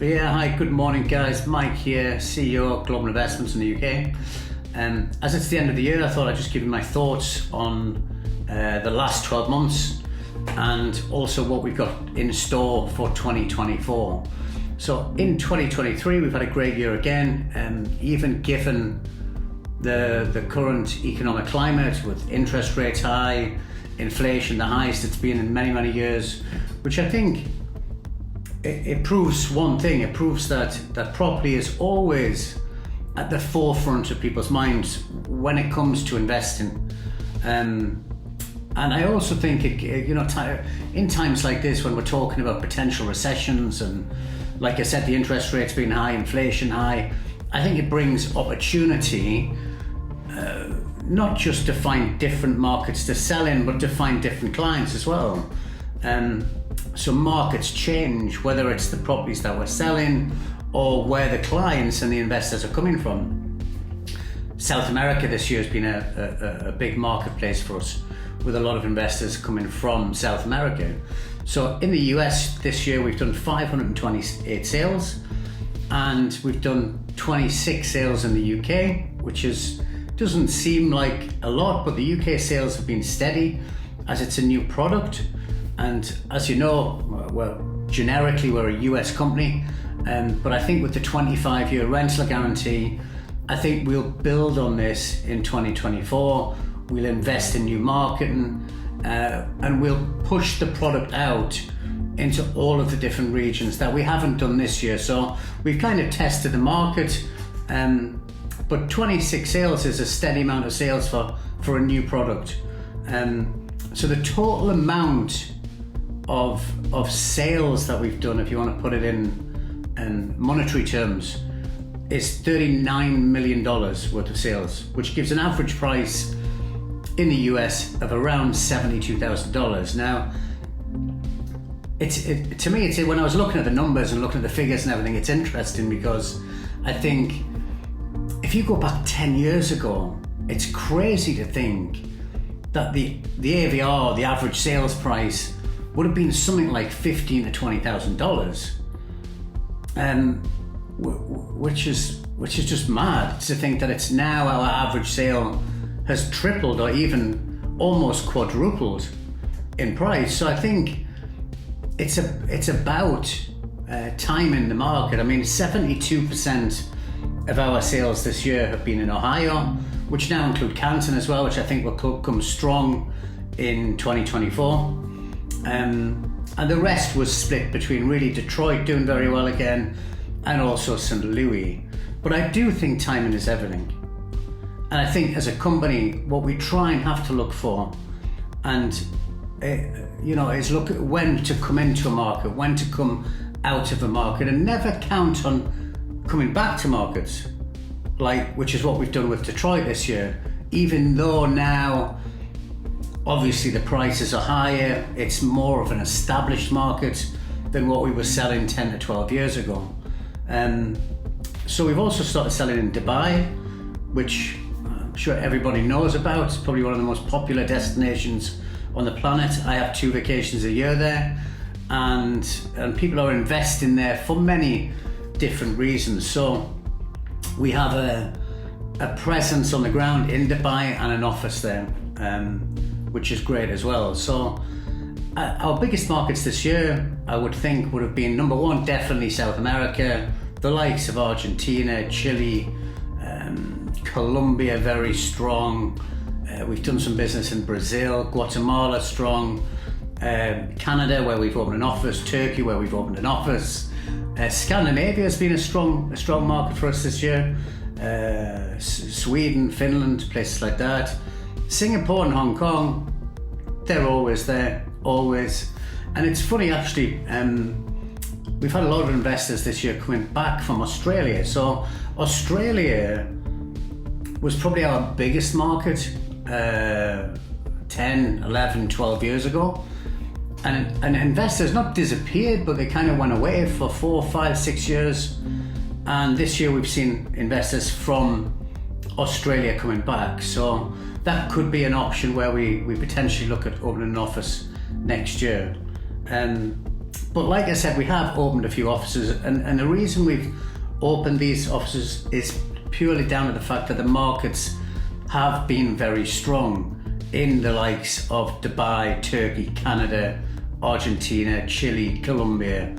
Yeah, hi, good morning guys. Mike here, CEO of Global Investments in the UK. As it's the end of the year, I thought I'd just give you my thoughts on the last 12 months and also what we've got in store for 2024. So in 2023, we've had a great year again, even given the current economic climate with interest rates high, inflation the highest it's been in many, many years, which I think it proves one thing. It proves that property is always at the forefront of people's minds when it comes to investing. And I also think, in times like this, when we're talking about potential recessions and, like I said, the interest rates being high, inflation high, I think it brings opportunity, not just to find different markets to sell in, but to find different clients as well. So markets change, whether it's the properties that we're selling or where the clients and the investors are coming from. South America this year has been a big marketplace for us, with a lot of investors coming from South America. So in the US this year, we've done 528 sales, and we've done 26 sales in the UK, which doesn't seem like a lot, but the UK sales have been steady as it's a new product. And as you know, generically we're a US company, but I think with the 25-year rental guarantee, I think we'll build on this in 2024. We'll invest in new marketing, and we'll push the product out into all of the different regions that we haven't done this year. So we've kind of tested the market, but 26 sales is a steady amount of sales for a new product. So the total amount of sales that we've done, if you want to put it in monetary terms, is $39 million worth of sales, which gives an average price in the US of around $72,000. Now, to me, when I was looking at the numbers and looking at the figures and everything, it's interesting because I think if you go back 10 years ago, it's crazy to think that the AVR, the average sales price, would have been something like $15,000 to $20,000, which is just mad to think that it's now our average sale has tripled or even almost quadrupled in price. So I think it's about timing the market. I mean, 72% of our sales this year have been in Ohio, which now include Canton as well, which I think will come strong in 2024. And the rest was split between really Detroit doing very well again and also St. Louis. But I do think timing is everything. And I think as a company, what we try and have to look for is look at when to come into a market, when to come out of a market, and never count on coming back to markets, which is what we've done with Detroit this year. Even though now, obviously the prices are higher, it's more of an established market than what we were selling 10 to 12 years ago. So we've also started selling in Dubai, which I'm sure everybody knows about. It's probably one of the most popular destinations on the planet. I have 2 vacations a year there, and people are investing there for many different reasons. So we have a presence on the ground in Dubai and an office there, which is great as well. So our biggest markets this year, I would think, would have been number 1, definitely South America, the likes of Argentina, Chile, Colombia, very strong. We've done some business in Brazil, Guatemala, strong. Canada, where we've opened an office, Turkey, where we've opened an office. Scandinavia has been a strong market for us this year. Sweden, Finland, places like that. Singapore and Hong Kong, they're always there, always. And it's funny actually, we've had a lot of investors this year coming back from Australia. So Australia was probably our biggest market 10, 11, 12 years ago. And investors not disappeared, but they kind of went away for 4, 5, 6 years. And this year we've seen investors from Australia coming back. So that could be an option where we potentially look at opening an office next year. But like I said, we have opened a few offices, and the reason we've opened these offices is purely down to the fact that the markets have been very strong in the likes of Dubai, Turkey, Canada, Argentina, Chile, Colombia.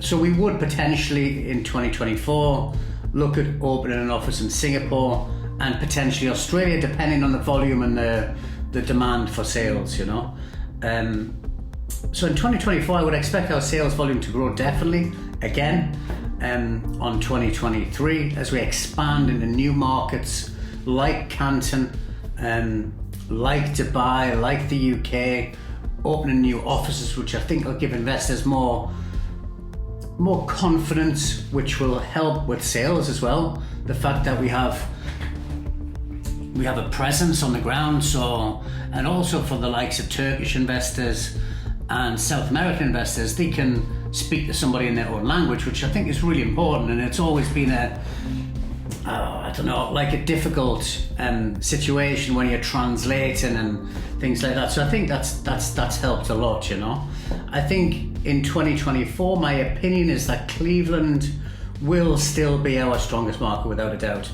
So we would potentially in 2024 look at opening an office in Singapore and potentially Australia, depending on the volume and the demand for sales, you know. So in 2024, I would expect our sales volume to grow definitely again on 2023 as we expand into new markets like Canton, like Dubai, like the UK, opening new offices, which I think will give investors more confidence, which will help with sales as well. The fact that we have a presence on the ground, so, and also for the likes of Turkish investors and South American investors, they can speak to somebody in their own language, which I think is really important. And it's always been like a difficult situation when you're translating and things like that. So I think that's helped a lot, you know. I think in 2024, my opinion is that Cleveland will still be our strongest market without a doubt.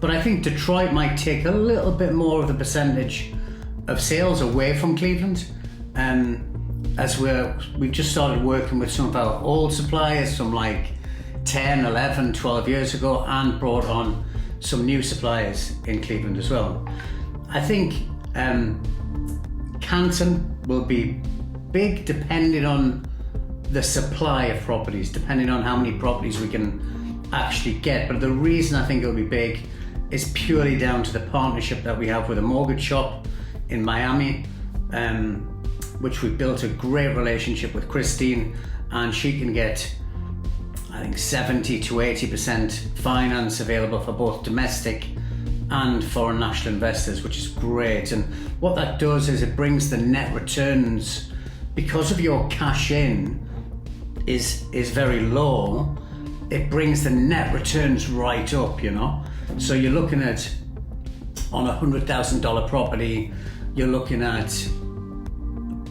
But I think Detroit might take a little bit more of the percentage of sales away from Cleveland. As we've just started working with some of our old suppliers from like 10, 11, 12 years ago, and brought on some new suppliers in Cleveland as well. I think Canton will be big depending on the supply of properties, depending on how many properties we can actually get. But the reason I think it'll be big is purely down to the partnership that we have with a mortgage shop in Miami, which we built a great relationship with Christine, and she can get, I think, 70 to 80% finance available for both domestic and foreign national investors, which is great. And what that does is it brings the net returns, because of your cash in is very low, it brings the net returns right up, you know. So you're looking at, on $100,000 property, you're looking at,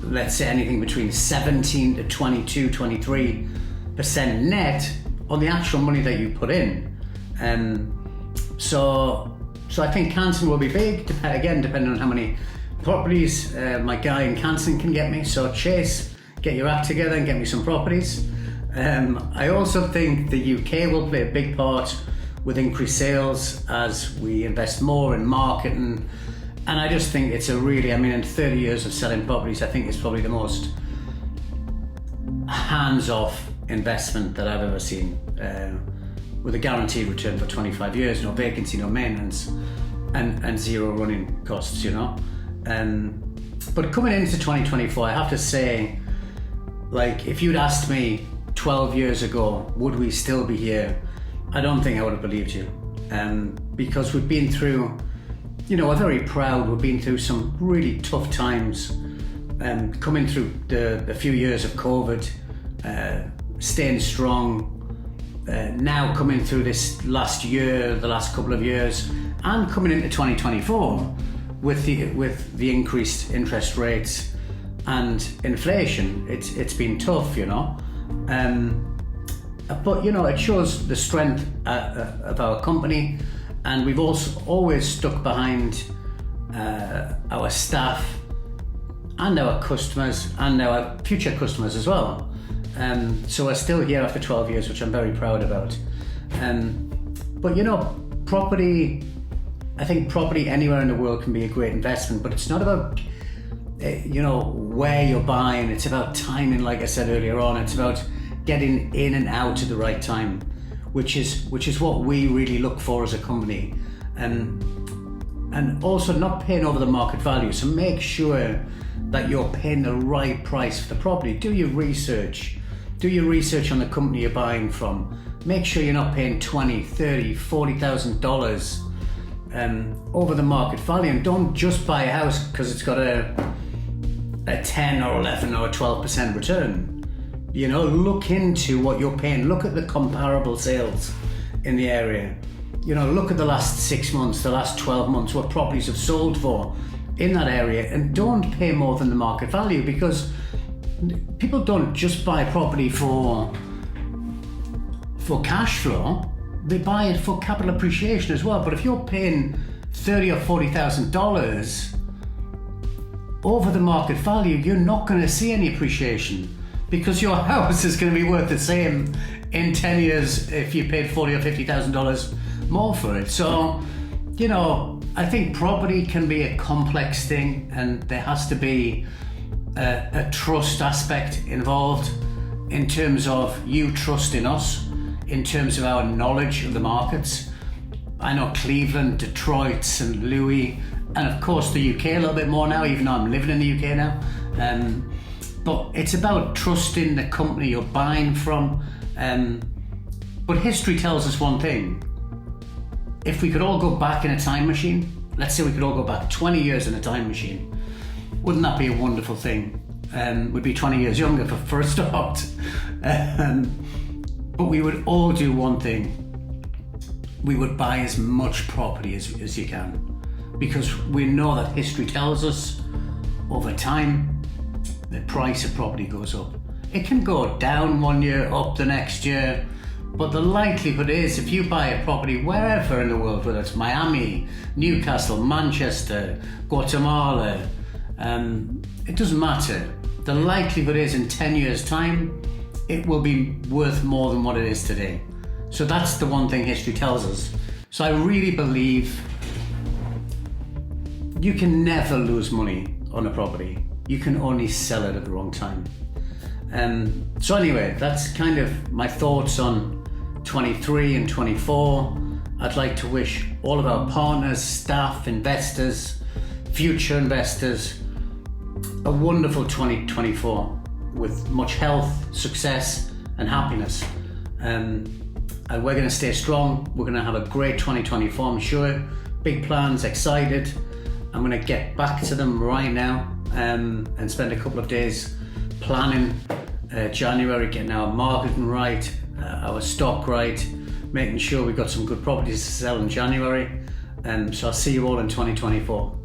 let's say, anything between 17 to 22, 23% net on the actual money that you put in. So I think Canton will be big, again, depending on how many properties my guy in Canton can get me. So Chase, get your act together and get me some properties. I also think the UK will play a big part with increased sales as we invest more in marketing. And I just think it's in 30 years of selling properties, I think it's probably the most hands-off investment that I've ever seen, with a guaranteed return for 25 years, no vacancy, no maintenance, and zero running costs, you know. But coming into 2024, I have to say, like, if you'd asked me 12 years ago, would we still be here? I don't think I would have believed you, because we've been through, you know, we're very proud. We've been through some really tough times, coming through the few years of COVID, staying strong, now coming through this last year, the last couple of years, and coming into 2024 with the increased interest rates and inflation. It's been tough, you know. But, you know, it shows the strength of our company, and we've also always stuck behind our staff and our customers and our future customers as well. So we're still here after 12 years, which I'm very proud about. But, you know, I think property anywhere in the world can be a great investment, but it's not about, you know, where you're buying. It's about timing, like I said earlier on. It's about getting in and out at the right time, which is what we really look for as a company, and also not paying over the market value. So make sure that you're paying the right price for the property. Do your research on the company you're buying from. Make sure you're not paying $20,000, $30,000, $40,000 over the market value, and don't just buy a house because it's got a 10 or 11 or 12% return. You know, look into what you're paying. Look at the comparable sales in the area. You know, look at the last 6 months, the last 12 months, what properties have sold for in that area, and don't pay more than the market value, because people don't just buy property for cash flow, they buy it for capital appreciation as well. But if you're paying $30,000 or $40,000 over the market value, you're not going to see any appreciation, because your house is going to be worth the same in 10 years if you paid $40,000 or $50,000 more for it. So, you know, I think property can be a complex thing, and there has to be a trust aspect involved in terms of you trusting us, in terms of our knowledge of the markets. I know Cleveland, Detroit, St. Louis, and of course the UK a little bit more now, even though I'm living in the UK now. But it's about trusting the company you're buying from. But history tells us one thing. If we could all go back in a time machine, let's say we could all go back 20 years in a time machine, wouldn't that be a wonderful thing? We'd be 20 years younger for a start. But we would all do one thing. We would buy as much property as you can, because we know that history tells us over time the price of property goes up. It can go down one year, up the next year, but the likelihood is if you buy a property wherever in the world, whether it's Miami, Newcastle, Manchester, Guatemala, it doesn't matter. The likelihood is in 10 years' time, it will be worth more than what it is today. So that's the one thing history tells us. So I really believe you can never lose money on a property. You can only sell it at the wrong time. So anyway, that's kind of my thoughts on 23 and 24. I'd like to wish all of our partners, staff, investors, future investors, a wonderful 2024 with much health, success, and happiness. And we're going to stay strong. We're going to have a great 2024, I'm sure. Big plans, excited. I'm going to get back to them right now and spend a couple of days planning January, getting our marketing right, our stock right, making sure we've got some good properties to sell in January. So I'll see you all in 2024.